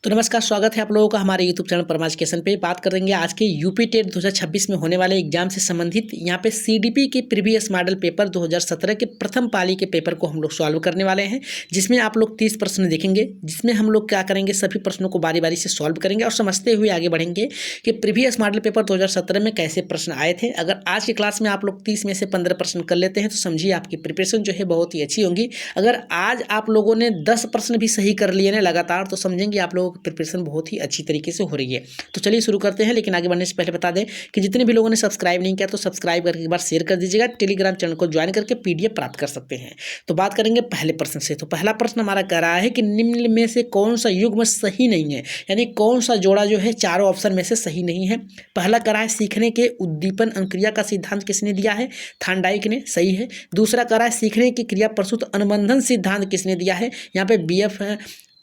तो नमस्कार, स्वागत है आप लोगों का हमारे यूट्यूब चैनल परमा एजुकेशन पे। बात करेंगे आज के यूपी टेट 2026 में होने वाले एग्जाम से संबंधित। यहाँ पे सीडीपी के प्रीवियस मॉडल पेपर 2017 के प्रथम पाली के पेपर को हम लोग सॉल्व करने वाले हैं, जिसमें आप लोग 30 प्रश्न देखेंगे, जिसमें हम लोग क्या करेंगे, सभी प्रश्नों को बारी बारी से सॉल्व करेंगे और समझते हुए आगे बढ़ेंगे कि प्रीवियस मॉडल पेपर 2017 में कैसे प्रश्न आए थे। अगर आज की क्लास में आप लोग 30 में से 15 प्रश्न कर लेते हैं तो समझिए आपकी प्रिपरेशन जो है बहुत ही अच्छी होगी। अगर आज आप लोगों ने 10 प्रश्न भी सही कर लिए ना लगातार, तो समझेंगे आप लोगों की प्रिपरेशन बहुत ही अच्छी तरीके से हो रही है। तो चलिए शुरू करते हैं, लेकिन आगे बढ़ने से पहले बता दें कि जितने भी लोगों ने सब्सक्राइब नहीं किया तो सब्सक्राइब करके एक बार शेयर कर दीजिएगा। टेलीग्राम चैनल को ज्वाइन करके पीडीएफ प्राप्त कर सकते हैं। तो बात करेंगे पहले प्रश्न से। तो पहला प्रश्न हमारा कह रहा है कि निम्न में से कौन सा युग्म सही नहीं है, यानी कौन सा जोड़ा जो है चारों ऑप्शन में से सही नहीं है। पहला कह रहा है सीखने के उद्दीपन अनुक्रिया का सिद्धांत किसने दिया है, थांडाइक ने, सही है। दूसरा कह रहा है सीखने की क्रिया प्रसूत अनुबंधन सिद्धांत किसने दिया है, यहाँ पे बीएफ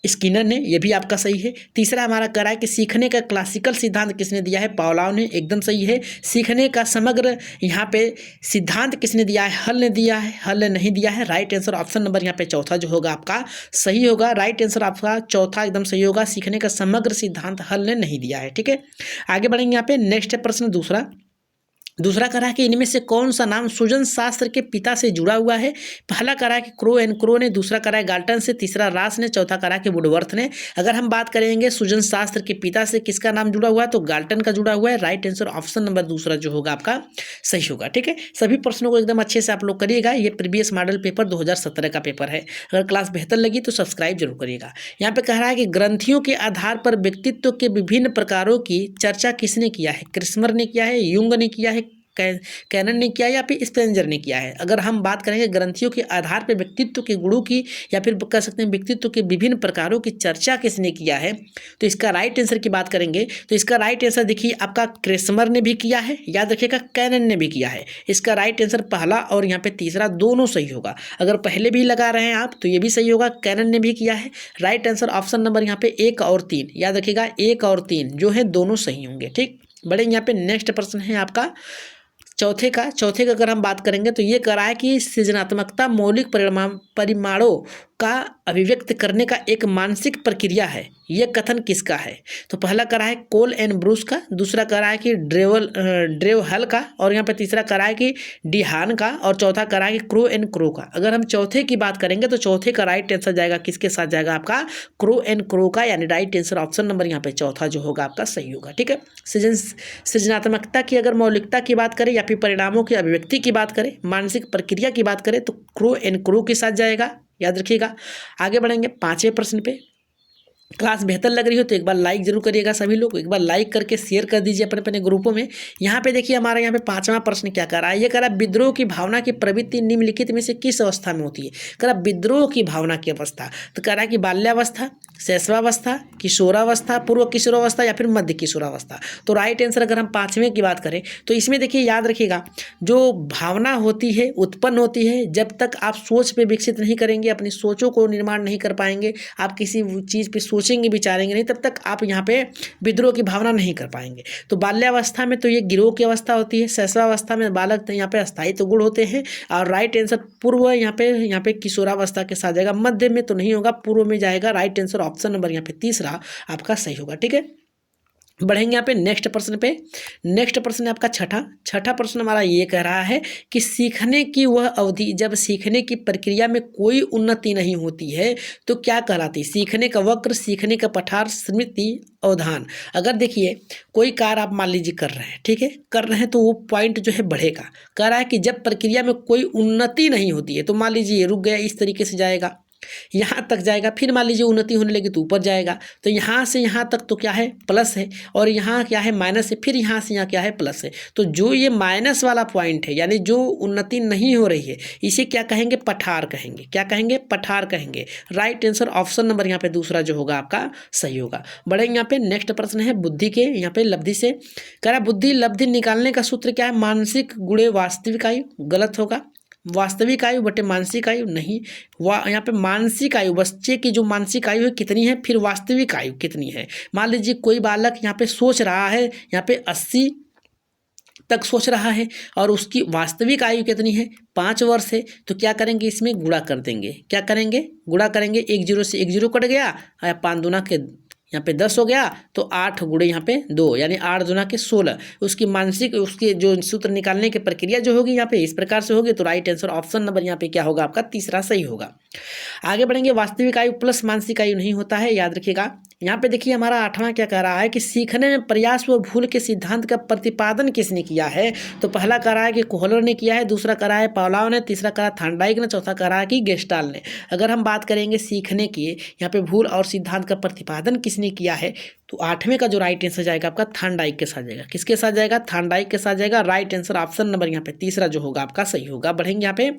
स्किनर ने, यह भी आपका सही है। तीसरा हमारा कह रहा है कि सीखने का क्लासिकल सिद्धांत किसने दिया है, पावलोव ने, एकदम सही है। सीखने का समग्र यहाँ पे सिद्धांत किसने दिया है, हल ने दिया है, हल ने नहीं दिया है। राइट आंसर ऑप्शन नंबर यहाँ पे चौथा जो होगा आपका सही होगा। राइट आंसर आपका चौथा एकदम सही होगा। सीखने का समग्र सिद्धांत हल ने नहीं दिया है। ठीक है, आगे बढ़ेंगे। यहाँ पे नेक्स्ट प्रश्न दूसरा कह रहा है कि इनमें से कौन सा नाम सुजन शास्त्र के पिता से जुड़ा हुआ है। पहला कह रहा है कि क्रो एंड क्रो ने, दूसरा कह रहा है गाल्टन से, तीसरा रास ने, चौथा कह रहा है कि वुडवर्थ ने। अगर हम बात करेंगे सुजन शास्त्र के पिता से किसका नाम जुड़ा हुआ है, तो गाल्टन का जुड़ा हुआ है। राइट आंसर ऑप्शन नंबर दूसरा जो होगा आपका सही होगा। ठीक है, सभी प्रश्नों को एकदम अच्छे से आप लोग करिएगा। ये प्रीवियस मॉडल पेपर 2017 का पेपर है। अगर क्लास बेहतर लगी तो सब्सक्राइब जरूर करिएगा। यहाँ पे कह रहा है कि ग्रंथियों के आधार पर व्यक्तित्व के विभिन्न प्रकारों की चर्चा किसने किया है, क्रिस्मर ने किया है, युंग ने किया है, कैनन ने किया या फिर स्पेंजर ने किया है। अगर हम बात करेंगे ग्रंथियों के आधार पर व्यक्तित्व के गुणों की या फिर कह सकते हैं व्यक्तित्व के विभिन्न प्रकारों की चर्चा किसने किया है, तो इसका राइट आंसर की बात करेंगे तो इसका राइट आंसर देखिए आपका क्रिस्मर ने भी किया है, याद रखिएगा कैनन ने भी किया है। इसका राइट आंसर पहला और यहाँ पे तीसरा दोनों सही होगा। अगर पहले भी लगा रहे हैं आप तो ये भी सही होगा, कैनन ने भी किया है। राइट आंसर ऑप्शन नंबर यहाँ पे 1 और 3, याद रखिएगा 1 और 3 जो है दोनों सही होंगे। ठीक, बढ़ेंगे यहाँ पे नेक्स्ट प्रश्न है आपका चौथे का अगर हम बात करेंगे तो ये कह रहा है कि सृजनात्मकता मौलिक परिमाणों का अभिव्यक्त करने का एक मानसिक प्रक्रिया है। यह कथन किसका है, तो पहला कह रहा है कोल एंड ब्रूस का, दूसरा कह रहा है कि ड्रेवहल का, और यहाँ पे तीसरा कह रहा है कि डिहान का, और चौथा कह रहा है कि क्रो एंड क्रो का। अगर हम चौथे की बात करेंगे तो चौथे का राइट आंसर जाएगा किसके साथ जाएगा, आपका क्रो एंड क्रो का, यानी राइट आंसर ऑप्शन नंबर यहाँ पे चौथा जो होगा आपका सही होगा। ठीक है, सृजनात्मकता की अगर मौलिकता की बात करें या फिर परिणामों की अभिव्यक्ति की बात करें, मानसिक प्रक्रिया की बात करें तो क्रो एंड क्रो के साथ जाएगा, याद रखिएगा। आगे बढ़ेंगे पांचवें प्रश्न पे। क्लास बेहतर लग रही हो तो एक बार लाइक जरूर करिएगा। सभी लोग एक बार लाइक करके शेयर कर दीजिए अपने अपने ग्रुपों में। यहाँ पे देखिए हमारा यहाँ पे पांचवा प्रश्न क्या कर रहा है, ये कह रहा है विद्रोह की भावना की प्रवृत्ति निम्नलिखित में से किस अवस्था में होती है। कह रहा विद्रोह की भावना की अवस्था, तो कह रहा है कि बाल्यावस्था, शैशवावस्था, किशोरावस्था, पूर्व किशोरावस्था या फिर मध्य किशोरावस्था। तो राइट आंसर अगर हम पांचवें की बात करें तो इसमें देखिए याद रखिएगा जो भावना होती है उत्पन्न होती है जब तक आप सोच पे विकसित नहीं करेंगे, अपनी सोचों को निर्माण नहीं कर पाएंगे, आप किसी चीज़ पे सोचेंगे विचारेंगे नहीं, तब तक आप यहाँ पे विद्रोह की भावना नहीं कर पाएंगे। तो बाल्यावस्था में तो ये गिरोह की अवस्था होती है, शैशवावस्था में बालक यहाँ पे अस्थायित्व गुण होते हैं, और राइट आंसर पूर्व यहाँ पे किशोरावस्था के साथ जाएगा। मध्य में तो नहीं होगा, पूर्व में जाएगा। राइट आंसर ऑप्शन नंबर यहाँ पे तीसरा आपका सही होगा। ठीक है, बढ़ेंगे यहाँ पे नेक्स्ट प्रश्न पे। नेक्स्ट प्रश्न है आपका छठा प्रश्न हमारा ये कह रहा है कि सीखने की वह अवधि जब सीखने की प्रक्रिया में कोई उन्नति नहीं होती है तो क्या कहलाती है। सीखने का वक्र, सीखने का पठार, स्मृति, अवधान। अगर देखिए कोई कार्य आप मान लीजिए कर रहे हैं, ठीक है, कर रहे हैं तो वो पॉइंट जो है बढ़ेगा। कह रहा है कि जब प्रक्रिया में कोई उन्नति नहीं होती है तो मान लीजिए रुक गया, इस तरीके से जाएगा, यहाँ तक जाएगा, फिर मान लीजिए उन्नति होने लगी तो ऊपर जाएगा। तो यहाँ से यहाँ तक तो क्या है, प्लस है, और यहाँ क्या है, माइनस है, फिर यहाँ से यहाँ क्या है, प्लस है। तो जो ये माइनस वाला पॉइंट है, यानी जो उन्नति नहीं हो रही है, इसे क्या कहेंगे, पठार कहेंगे। क्या कहेंगे, पठार कहेंगे। राइट आंसर ऑप्शन नंबर यहाँ पे दूसरा जो होगा आपका सही होगा। बढ़ेंगे यहाँ पे नेक्स्ट प्रश्न है बुद्धि के, यहाँ पे लब्धि से कह रहा बुद्धि लब्धि निकालने का सूत्र क्या है, मानसिक गुणे वास्तविक आयु, गलत होगा। वास्तविक आयु बटे मानसिक आयु नहीं, यहाँ पे मानसिक आयु, बच्चे की जो मानसिक आयु है कितनी है, फिर वास्तविक आयु कितनी है। मान लीजिए कोई बालक यहाँ पे सोच रहा है, यहाँ पे 80 तक सोच रहा है और उसकी वास्तविक आयु कितनी है, 5 वर्ष है। तो क्या करेंगे, इसमें गुणा कर देंगे। क्या करेंगे, गुणा करेंगे। 1 0 से 1 0 कट गया, 5 दूना के यहाँ पे 10 हो गया, तो 8 गुणे यहाँ पे 2 यानी 8 दूना के 16। उसकी मानसिक उसके जो सूत्र निकालने की प्रक्रिया जो होगी यहाँ पे इस प्रकार से होगी। तो राइट आंसर ऑप्शन नंबर यहाँ पे क्या होगा आपका तीसरा सही होगा। आगे बढ़ेंगे। वास्तविक आयु प्लस मानसिक आयु नहीं होता है, याद रखिएगा। यहाँ पे देखिए हमारा 8वां क्या कह रहा है कि सीखने में प्रयास व भूल के सिद्धांत का प्रतिपादन किसने किया है। तो पहला कह रहा है कि कोहलर ने किया है, दूसरा कह रहा है पावलोव ने, तीसरा कह रहा है थार्नडाइक ने, चौथा कह रहा है कि गेस्टाल्ट ने। अगर हम बात करेंगे सीखने की, यहाँ पे भूल और सिद्धांत का प्रतिपादन किसने किया है, तो 8वें का जो राइट आंसर जाएगा आपका थार्नडाइक के साथ जाएगा। किसके साथ जाएगा? थार्नडाइक के साथ जाएगा। राइट आंसर ऑप्शन नंबर यहाँ पे तीसरा जो होगा आपका सही होगा। बढ़ेंगे यहाँ पे।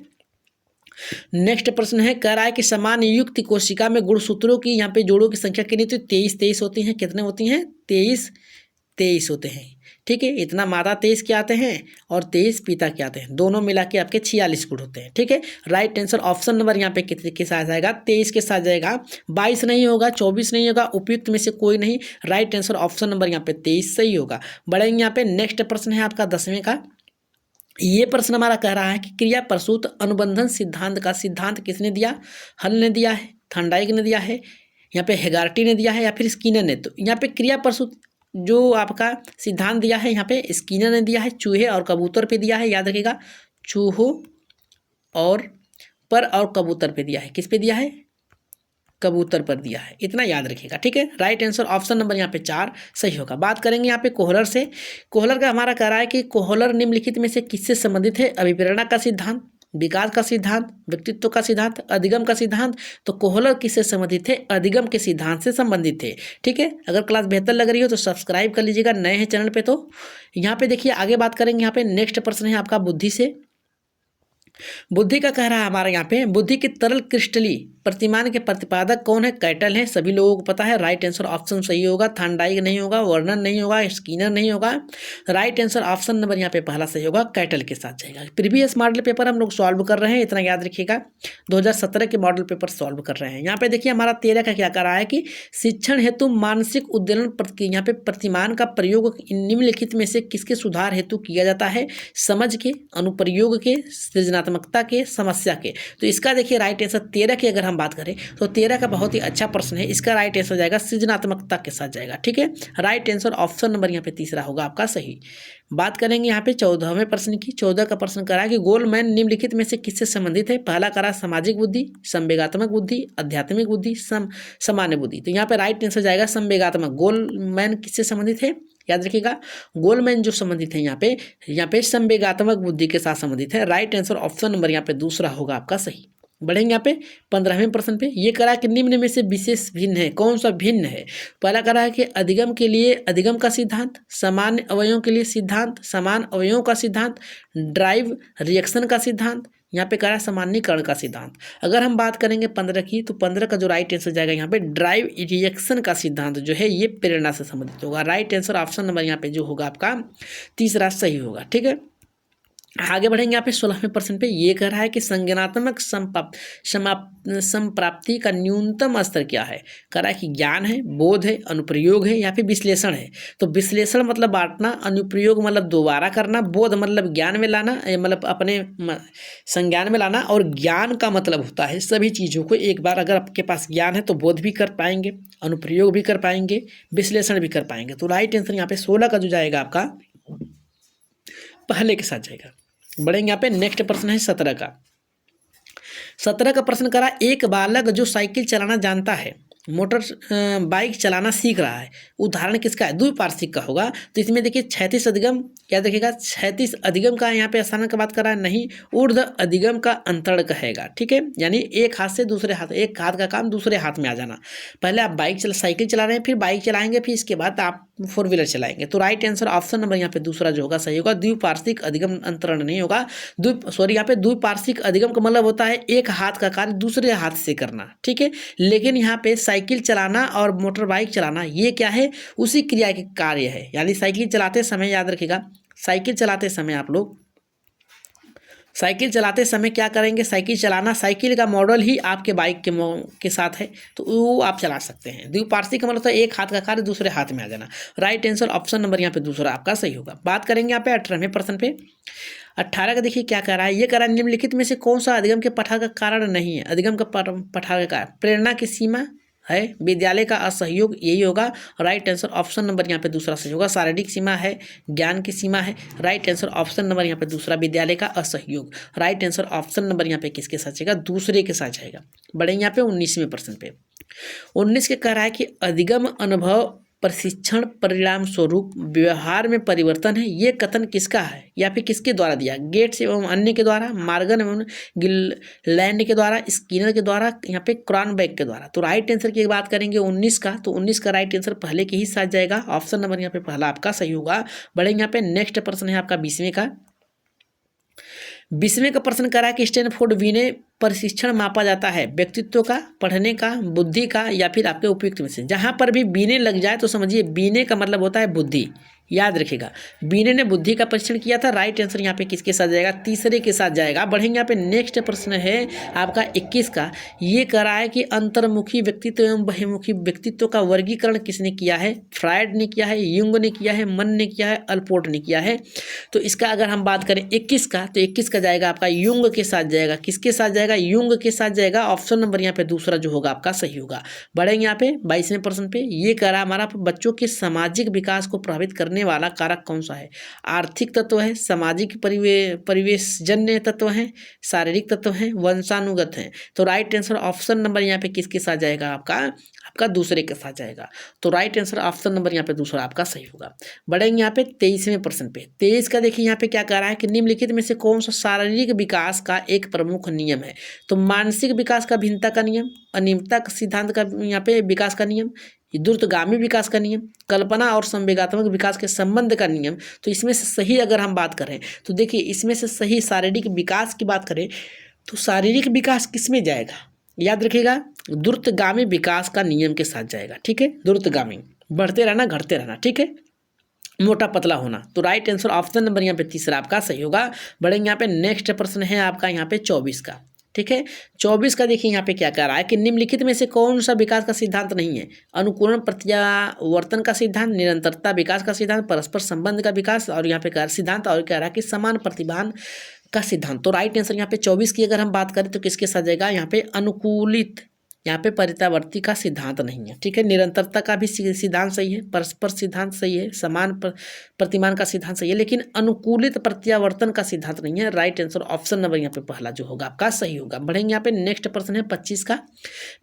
नेक्स्ट प्रश्न है, कह रहा है कि समान युक्त कोशिका में गुणसूत्रों की यहाँ पे जोड़ों की संख्या कितनी? तो 23 होती हैं। कितने होती हैं? 23 होते हैं। ठीक है, इतना मादा 23 के आते हैं और 23 पिता के आते हैं, दोनों मिला के आपके 46 गुण होते हैं। ठीक है, राइट आंसर ऑप्शन नंबर यहाँ पे कितने के साथ जाएगा? 23 के साथ जाएगा। 22 नहीं होगा, 24 नहीं होगा, उपयुक्त में से कोई नहीं। राइट आंसर ऑप्शन नंबर यहाँ पे 23 सही होगा। बढ़ेंगे यहाँ पे। नेक्स्ट प्रश्न है आपका 10वें का। ये प्रश्न हमारा कह रहा है कि क्रिया प्रसूत अनुबंधन सिद्धांत का सिद्धांत किसने दिया? हल ने दिया है, थार्नडाइक ने दिया है, यहाँ पे हेगार्टी ने दिया है, या फिर स्किनर ने। तो यहाँ पे क्रिया प्रसूत जो आपका सिद्धांत दिया है यहाँ पे स्किनर ने दिया है, चूहे और कबूतर पे दिया है। याद रखिएगा, चूहों और कबूतर पे दिया है। किस पे दिया है? कबूतर पर दिया है, इतना याद रखिएगा। ठीक है, राइट आंसर ऑप्शन नंबर यहाँ पे 4 सही होगा। बात करेंगे यहाँ पे कोहलर से। कोहलर का हमारा कह रहा है कि कोहलर निम्नलिखित में से किससे संबंधित है? अभिप्रेरणा का सिद्धांत, विकास का सिद्धांत, व्यक्तित्व का सिद्धांत, अधिगम का सिद्धांत। तो कोहलर किससे संबंधित है? अधिगम के सिद्धांत से संबंधित है। ठीक है, अगर क्लास बेहतर लग रही हो तो सब्सक्राइब कर लीजिएगा, नए हैं चैनल पे तो। यहाँ पे देखिए आगे बात करेंगे। यहाँ पे नेक्स्ट प्रश्न है आपका बुद्धि से। बुद्धि का कह रहा है हमारे यहाँ पे, बुद्धि के तरल क्रिस्टली प्रतिमान के प्रतिपादक कौन है? कैटल है, सभी लोगों को पता है। राइट आंसर ऑप्शन सही होगा। थार्नडाइक नहीं होगा, वर्नर नहीं होगा, स्किनर नहीं होगा। राइट आंसर ऑप्शन नंबर यहाँ पे पहला सही होगा, कैटल के साथ जाएगा। प्रीवियस मॉडल पेपर हम लोग सॉल्व कर रहे हैं, इतना याद रखिएगा। 2017 के मॉडल पेपर सॉल्व कर रहे हैं। यहाँ पे देखिए हमारा 13 का क्या कर रहा है कि शिक्षण हेतु मानसिक उद्दीलन यहाँ पे प्रतिमान का प्रयोग निम्नलिखित में से किसके सुधार हेतु किया जाता है? समझ के, अनुप्रयोग के, सृजनात्मकता के, समस्या के। तो इसका देखिए राइट आंसर 13 की अगर हम बात करें तो 13 का बहुत ही अच्छा प्रश्न है। इसका राइट आंसर जाएगा सृजनात्मकता के साथ जाएगा। ठीक है, राइट आंसर ऑप्शन नंबर यहाँ पे तीसरा होगा आपका सही। बात करेंगे यहाँ पे 14वें प्रश्न की। 14 का प्रश्न करा कि गोलमैन निम्नलिखित में से किससे संबंधित है? पहला करा सामाजिक बुद्धि, संवेगात्मक बुद्धि, आध्यात्मिक बुद्धि, सामान्य बुद्धि। तो यहाँ पे राइट आंसर जाएगा संवेगात्मक। गोलमैन किससे संबंधित है? याद रखिएगा, गोलमैन जो संबंधित है यहाँ पे संवेगात्मक बुद्धि के साथ संबंधित है। राइट आंसर ऑप्शन नंबर यहाँ पे दूसरा होगा आपका सही। बढ़ेंगे यहाँ पे 15वें प्रश्न पे। ये करा कि निम्न में से विशेष भिन्न है, कौन सा भिन्न है? पहला करा है कि अधिगम के लिए अधिगम का सिद्धांत, सामान्य अवयवों के लिए सिद्धांत, समान अवयवों का सिद्धांत, ड्राइव रिएक्शन का सिद्धांत, यहाँ पे करा सामान्यीकरण का सिद्धांत। अगर हम बात करेंगे 15 की, तो 15 का जो राइट आंसर जाएगा यहाँ पे ड्राइव रिएक्शन का सिद्धांत जो है ये प्रेरणा से संबंधित होगा। राइट आंसर ऑप्शन नंबर यहाँ पे जो होगा आपका तीसरा सही होगा। ठीक है, आगे बढ़ेंगे यहाँ पे 16वें प्रश्न पे। ये कह रहा है कि संज्ञानात्मक संप्राप्ति का न्यूनतम स्तर क्या है? कह रहा है कि ज्ञान है, बोध है, अनुप्रयोग है, या फिर विश्लेषण है। तो विश्लेषण मतलब बांटना, अनुप्रयोग मतलब दोबारा करना, बोध मतलब ज्ञान में लाना, मतलब अपने संज्ञान में लाना, और ज्ञान का मतलब होता है सभी चीज़ों को एक बार। अगर आपके पास ज्ञान है तो बोध भी कर पाएंगे, अनुप्रयोग भी कर पाएंगे, विश्लेषण भी कर पाएंगे। तो राइट आंसर यहाँ पे 16 का जो जाएगा आपका पहले के साथ जाएगा। बढ़ेंगे यहाँ पे। नेक्स्ट प्रश्न है 17 का। 17 का प्रश्न करा, एक बालक जो साइकिल चलाना जानता है, मोटर बाइक चलाना सीख रहा है, उदाहरण किसका है? द्विपार्श्विक का होगा। तो इसमें देखिए 36 अधिगम, याद रखिएगा 36 अधिगम का यहाँ पे स्थान का बात कर रहा है, नहीं, ऊर्ध्व अधिगम का अंतरण कहेगा। ठीक है, यानी एक हाथ से दूसरे हाथ, एक हाथ का काम दूसरे हाथ में आ जाना। पहले आप साइकिल चला रहे हैं, फिर बाइक चलाएंगे, फिर इसके बाद आप 4 व्हीलर चलाएंगे। तो राइट आंसर ऑप्शन नंबर यहाँ पे दूसरा जो होगा सही होगा। द्विपार्श्विक अधिगम अंतरण नहीं होगा। यहाँ पे द्विपार्श्विक अधिगम का मतलब होता है एक हाथ का कार्य दूसरे हाथ से करना। ठीक है, लेकिन यहाँ पे साइकिल चलाना और मोटर बाइक चलाना ये क्या है? उसी क्रिया के कार्य है। यानी साइकिल चलाते समय, याद रखिएगा, साइकिल चलाते समय आप लोग साइकिल चलाते समय क्या करेंगे? साइकिल चलाना, साइकिल का मॉडल ही आपके बाइक के साथ है, तो वो आप चला सकते हैं। द्विपार्श्विक का मतलब तो एक हाथ का कार्य दूसरे हाथ में आ जाना। राइट आंसर ऑप्शन नंबर यहाँ पे दूसरा आपका सही होगा। बात करेंगे यहाँ पे 18वें प्रश्न पे। 18 का देखिए क्या कह रहा है। ये कह रहा है निम्नलिखित में से कौन सा अधिगम के पठार का कारण नहीं है? अधिगम का पठार का प्रेरणा की सीमा, है विद्यालय का असहयोग, यही होगा राइट आंसर। ऑप्शन नंबर यहाँ पे दूसरा सही होगा। शारीरिक सीमा है, ज्ञान की सीमा है, राइट आंसर ऑप्शन नंबर यहाँ पे दूसरा विद्यालय का असहयोग, राइट आंसर ऑप्शन नंबर यहाँ पे किसके साथ जाएगा, दूसरे के साथ जाएगा। बढ़ेंगे यहाँ पे 19वें प्रश्न पे। 19 के कह रहा है कि अधिगम अनुभव प्रशिक्षण परिणाम स्वरूप व्यवहार में परिवर्तन है, ये कथन किसका है या फिर किसके द्वारा दिया, गेट्स एवं अन्य के द्वारा, मार्गन एवं गिललैंड के द्वारा, स्किनर के द्वारा, यहाँ पे क्रॉनबेक के द्वारा। तो राइट आंसर की बात करेंगे 19 का, तो 19 का राइट आंसर पहले के ही साथ जाएगा। ऑप्शन नंबर यहाँ पे पहला आपका सही होगा। बढ़ेंगे यहाँ पे नेक्स्ट प्रश्न है आपका 20वें का। 20वें का प्रश्न करा कि स्टैनफोर्ड विनय प्रशिक्षण मापा जाता है व्यक्तित्व का, पढ़ने का, बुद्धि का या फिर आपके उपयुक्त में से। जहां पर भी बीने लग जाए तो समझिए बीने का मतलब होता है बुद्धि, याद रखिएगा। बीने ने बुद्धि का परीक्षण किया था। राइट आंसर यहाँ पे किसके साथ जाएगा, तीसरे के साथ जाएगा। बढ़ेंगे यहाँ पे नेक्स्ट प्रश्न है आपका 21 का। ये कह रहा है कि अंतर्मुखी व्यक्तित्व एवं बहिर्मुखी व्यक्तित्व का वर्गीकरण किसने किया है, फ्रायड ने किया है, युंग ने किया है, मन ने किया है, अल्पोर्ट ने किया है। तो इसका अगर हम बात करें 21 का, तो 21 का जाएगा आपका युंग के साथ जाएगा। किसके साथ जाएगा, युंग के साथ जाएगा। ऑप्शन नंबर यहाँ पे दूसरा जो होगा आपका सही होगा। बढ़ेंगे यहाँ पे 22वें प्रश्न पे। ये कह रहा है हमारा बच्चों के सामाजिक विकास को प्रभावित करने वाला कारक कौन सा है, आर्थिक तत्व है, सामाजिक परिवेशजन्य तत्व है, शारीरिक तत्व है, वंशानुगत है। तो राइट आंसर ऑप्शन नंबर यहाँ पे किसके साथ जाएगा, आपका दूसरे के साथ जाएगा। तो राइट आंसर ऑप्शन नंबर यहाँ पे दूसरा आपका सही होगा। बढ़ेंगे यहाँ पे 23वें प्रश्न पे। 23 का देखिए यहाँ पे क्या कह रहा है कि निम्नलिखित में से कौन सा शारीरिक विकास का एक प्रमुख नियम है। तो मानसिक विकास का भिन्नता का नियम, अनियमितता सिद्धांत का यहाँ पे विकास का नियम, द्रुतगामी विकास का नियम, कल्पना और संवेगात्मक विकास के संबंध का नियम। तो इसमें से सही अगर हम बात करें तो देखिए इसमें से सही शारीरिक विकास की बात करें तो शारीरिक विकास किस में जाएगा, याद रखिएगा द्रुतगामी विकास का नियम के साथ जाएगा। ठीक है, द्रुतगामी, बढ़ते रहना घटते रहना, ठीक है, मोटा पतला होना। तो राइट आंसर ऑप्शन नंबर यहाँ पे तीसरा आपका सही होगा। बढ़ेंगे यहाँ पे नेक्स्ट प्रश्न है आपका यहाँ पे 24 का। ठीक है, 24 का देखिए यहाँ पे क्या कह रहा है कि निम्नलिखित में से कौन सा विकास का सिद्धांत नहीं है, अनुकूलन प्रत्यावर्तन का सिद्धांत, निरंतरता विकास का सिद्धांत, परस्पर संबंध का विकास, और यहाँ पे कह सिद्धांत और कह रहा है कि समान प्रतिभान का सिद्धांत। तो राइट आंसर यहाँ पे 24 की अगर हम बात करें तो किसके साथ जाएगा, यहाँ पे अनुकूलित, यहाँ पे परितावर्ती का सिद्धांत नहीं है। ठीक है, निरंतरता का भी सिद्धांत सही है, परस्पर सिद्धांत सही है, समान प्रतिमान का सिद्धांत सही है, लेकिन अनुकूलित प्रत्यावर्तन का सिद्धांत नहीं है। राइट आंसर ऑप्शन नंबर यहाँ पे पहला जो होगा आपका सही होगा। बढ़ेंगे यहाँ पे नेक्स्ट प्रश्न है 25 का।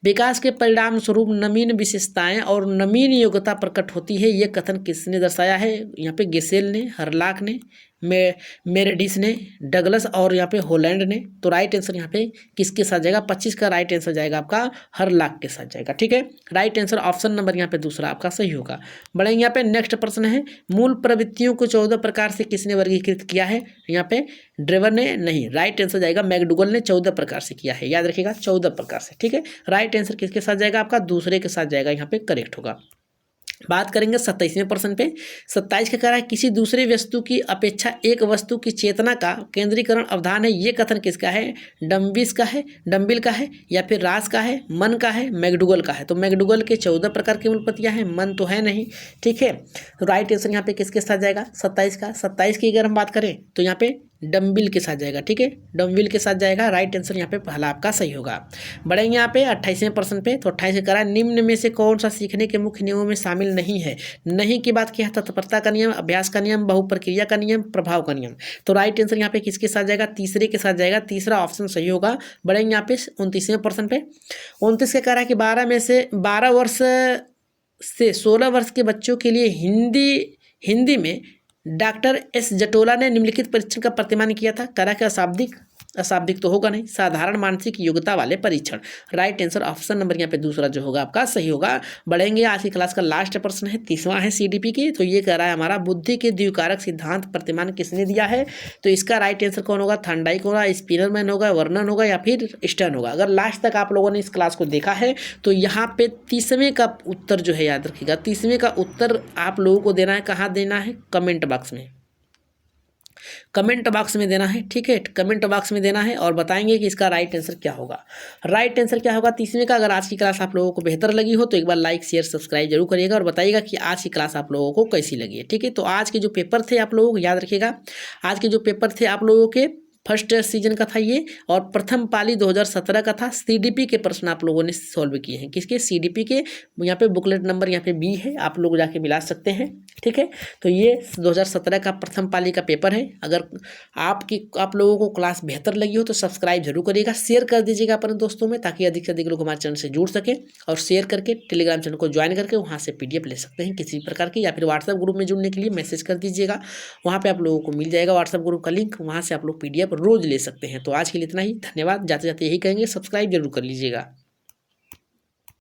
विकास के परिणाम स्वरूप नवीन विशेषताएं और नवीन योग्यता प्रकट होती है, ये कथन किसने दर्शाया है, यहाँ पे गेसेल ने, हरलाक ने, मेरेडिस ने, डगलस और यहाँ पे हॉलैंड ने। तो राइट आंसर यहाँ पे किसके साथ जाएगा, 25 का राइट आंसर जाएगा आपका हरलाक के साथ जाएगा। ठीक है, राइट आंसर ऑप्शन नंबर यहाँ पे दूसरा आपका सही होगा। बढ़ेंगे यहाँ पे नेक्स्ट प्रश्न है मूल प्रवृत्तियों को 14 प्रकार से किसने वर्गीकृत किया है, यहाँ पे ड्रेवर ने नहीं, राइट आंसर जाएगा मैकडूगल ने 14 प्रकार से किया है, याद रखिएगा 14 प्रकार से। ठीक है, राइट आंसर किसके साथ जाएगा, आपका दूसरे के साथ जाएगा, यहाँ पे करेक्ट होगा। बात करेंगे 27वें प्रश्न पे। 27 का कह रहा है किसी दूसरे वस्तु की अपेक्षा एक वस्तु की चेतना का केंद्रीकरण अवधान है, ये कथन किसका है, डम्बिल का है या फिर रास का है, मन का है, मैकडूगल का है। तो मैकडूगल के 14 प्रकार की मूलपतियाँ हैं, मन तो है नहीं। ठीक है, तो राइट आंसर यहाँ पे किसके साथ जाएगा, 27 का। 27 की अगर हम बात करें तो यहाँ पे डम्बिल के साथ जाएगा। ठीक है, डम्बिल के साथ जाएगा। राइट आंसर यहाँ पे पहला आपका सही होगा। बढ़ेंगे यहाँ पे 28वें प्रश्न पे। तो 28 करा निम्न में से कौन सा सीखने के मुख्य नियमों में शामिल नहीं है। नहीं की बात किया, तत्परता का नियम, अभ्यास का नियम, बहुप्रक्रिया का नियम, प्रभाव का नियम। तो राइट आंसर यहाँ पे किसके साथ जाएगा, तीसरे के साथ जाएगा, तीसरा ऑप्शन सही होगा। बढ़ेंगे यहाँ पे 29वें प्रश्न पे। 29 का कह रहा है कि 12 वर्ष से 16 वर्ष के बच्चों के लिए हिंदी में डॉक्टर एस जटोला ने निम्नलिखित परीक्षण का प्रतिमान किया था। करा क्या, अशाब्दिक तो होगा नहीं, साधारण मानसिक योग्यता वाले परीक्षण। राइट आंसर ऑप्शन नंबर यहाँ पे दूसरा जो होगा आपका सही होगा। बढ़ेंगे आज की क्लास का लास्ट प्रश्न है, 30वां है सीडीपी की। तो ये कह रहा है हमारा बुद्धि के द्विकारक सिद्धांत प्रतिमान किसने दिया है। तो इसका राइट आंसर कौन होगा, थॉर्नडाइक होगा, स्पिनरमैन होगा, वर्नन होगा या फिर स्टर्न होगा। अगर लास्ट तक आप लोगों ने इस क्लास को देखा है तो यहाँ पे 30वें का उत्तर जो है याद रखिएगा, 30वें का उत्तर आप लोगों को देना है, कहाँ देना है, कमेंट बॉक्स में, कमेंट बॉक्स में देना है। ठीक है, कमेंट बॉक्स में देना है और बताएंगे कि इसका राइट आंसर क्या होगा। राइट आंसर क्या होगा 30वें का। अगर आज की क्लास आप लोगों को बेहतर लगी हो तो एक बार लाइक शेयर सब्सक्राइब जरूर करिएगा और बताइएगा कि आज की क्लास आप लोगों को कैसी लगी है। ठीक है, तो आज के जो पेपर थे आप लोगों को याद रखिएगा, आज के जो पेपर थे आप लोगों के फर्स्ट सीजन का था ये, और प्रथम पाली 2017 का था। सीडीपी के प्रश्न आप लोगों ने सॉल्व किए हैं, किसके, सीडीपी के। यहाँ पे बुकलेट नंबर यहाँ पे बी है, आप लोग जाके मिला सकते हैं, ठीक है। तो ये 2017 का प्रथम पाली का पेपर है। अगर आप लोगों को क्लास बेहतर लगी हो तो सब्सक्राइब जरूर करिएगा, शेयर कर दीजिएगा अपने दोस्तों में, ताकि अधिक से अधिक लोग हमारे चैनल से जुड़ सके। और शेयर करके टेलीग्राम चैनल को ज्वाइन करके वहाँ से PDF ले सकते हैं किसी प्रकार की, या फिर व्हाट्सएप ग्रुप में जुड़ने के लिए मैसेज कर दीजिएगा, वहाँ पे आप लोगों को मिल जाएगा व्हाट्सएप ग्रुप का लिंक, वहाँ से आप लोग PDF रोज ले सकते हैं। तो आज के लिए इतना ही, धन्यवाद। जाते जाते यही कहेंगे, सब्सक्राइब जरूर कर लीजिएगा।